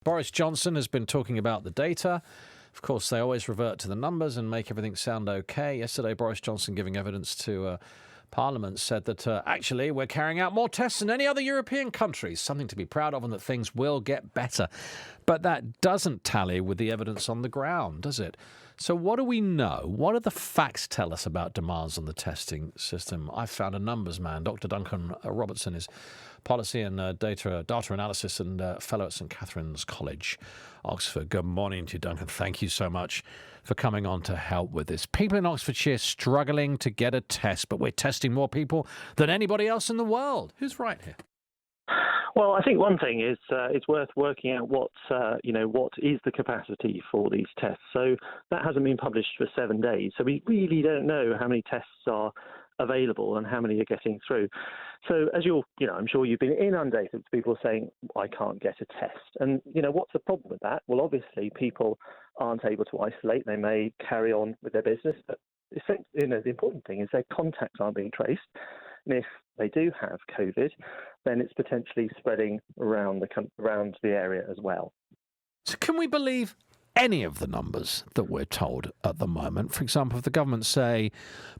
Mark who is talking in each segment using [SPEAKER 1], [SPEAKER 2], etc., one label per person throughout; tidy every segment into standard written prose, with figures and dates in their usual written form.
[SPEAKER 1] Boris Johnson has been talking about the data. Of course, they always revert to the numbers and make everything sound okay. Yesterday, Boris Johnson, giving evidence to Parliament, said that actually we're carrying out more tests than any other European countries, something to be proud of, and that things will get better. But that doesn't tally with the evidence on the ground, does it? So what do we know? What do the facts tell us about demands on the testing system? I found a numbers man. Dr. Duncan Robertson is policy and data analysis and fellow at St Catherine's College, Oxford. Good morning to you, Duncan. Thank you so much for coming on to help with this. People in Oxfordshire struggling to get a test, but we're testing more people than anybody else in the world. Who's right here?
[SPEAKER 2] Well, I think one thing is it's worth working out what is the capacity for these tests. So that hasn't been published for 7 days. So we really don't know how many tests are available and how many are getting through. So as I'm sure you've been inundated with people saying, I can't get a test. And, what's the problem with that? Well, obviously people aren't able to isolate. They may carry on with their business, but the important thing is their contacts aren't being traced. And if they do have COVID, then it's potentially spreading around the area as well.
[SPEAKER 1] So can we believe any of the numbers that we're told at the moment? For example, if the government say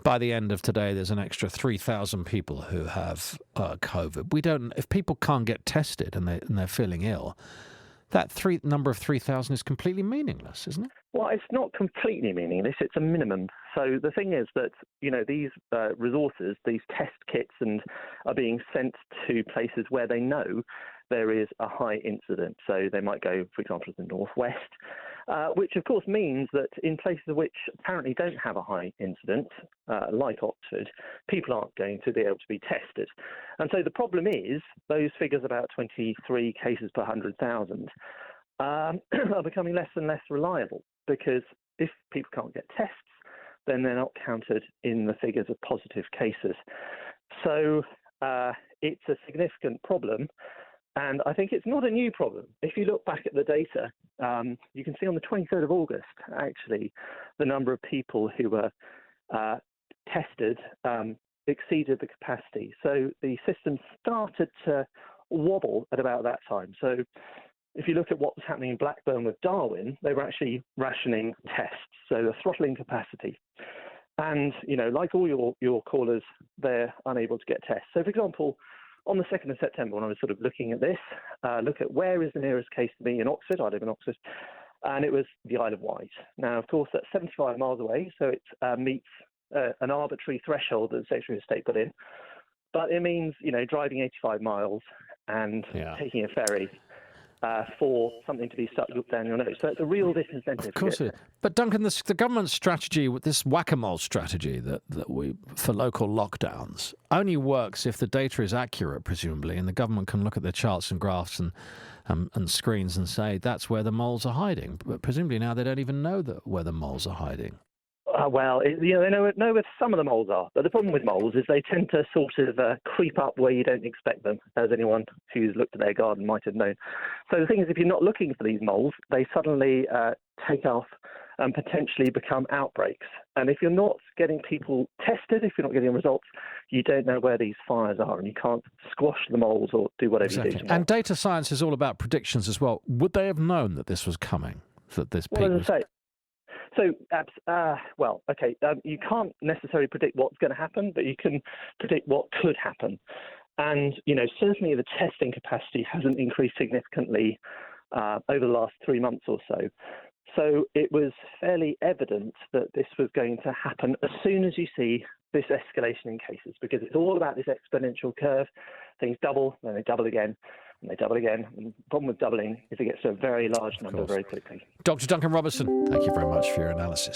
[SPEAKER 1] by the end of today there's an extra 3,000 people who have COVID, if people can't get tested and they're feeling ill, that number of 3,000 is completely meaningless, isn't it?
[SPEAKER 2] Well, it's not completely meaningless. It's a minimum. So the thing is that, these resources, these test kits are being sent to places where they know there is a high incident. So they might go, for example, to the northwest, which of course means that in places which apparently don't have a high incident, like Oxford, people aren't going to be able to be tested. And so the problem is those figures, about 23 cases per 100,000, are becoming less and less reliable, because if people can't get tests, then they're not counted in the figures of positive cases. So it's a significant problem. And I think it's not a new problem. If you look back at the data, you can see on the 23rd of August, actually, the number of people who were tested exceeded the capacity. So the system started to wobble at about that time. So if you look at what was happening in Blackburn with Darwin, they were actually rationing tests, so the throttling capacity. And, like all your callers, they're unable to get tests. So, for example, on the 2nd of September, when I was sort of looking at this, look at where is the nearest case to me in Oxford. I live in Oxford. And it was the Isle of Wight. Now, of course, that's 75 miles away, so it meets an arbitrary threshold that the Secretary of State put in. But it means, driving 85 miles and taking a ferry for something to be stuck down your nose. So it's a real disincentive.
[SPEAKER 1] Of course it is. But Duncan, the government's strategy, this whack-a-mole strategy for local lockdowns, only works if the data is accurate, presumably, and the government can look at the charts and graphs and screens and say that's where the moles are hiding. But presumably now they don't even know where the moles are hiding.
[SPEAKER 2] They know where some of the moles are. But the problem with moles is they tend to sort of creep up where you don't expect them, as anyone who's looked at their garden might have known. So the thing is, if you're not looking for these moles, they suddenly take off and potentially become outbreaks. And if you're not getting people tested, if you're not getting results, you don't know where these fires are, and you can't squash the moles or do whatever you do to them.
[SPEAKER 1] And data science is all about predictions as well. Would they have known that this was coming? That this peak was...
[SPEAKER 2] So, you can't necessarily predict what's going to happen, but you can predict what could happen. And, certainly the testing capacity hasn't increased significantly over the last 3 months or so. So it was fairly evident that this was going to happen as soon as you see this escalation in cases, because it's all about this exponential curve. Things double, then they double again, and they double again. And the problem with doubling is it gets to a very large number very quickly.
[SPEAKER 1] Dr. Duncan Robertson, thank you very much for your analysis.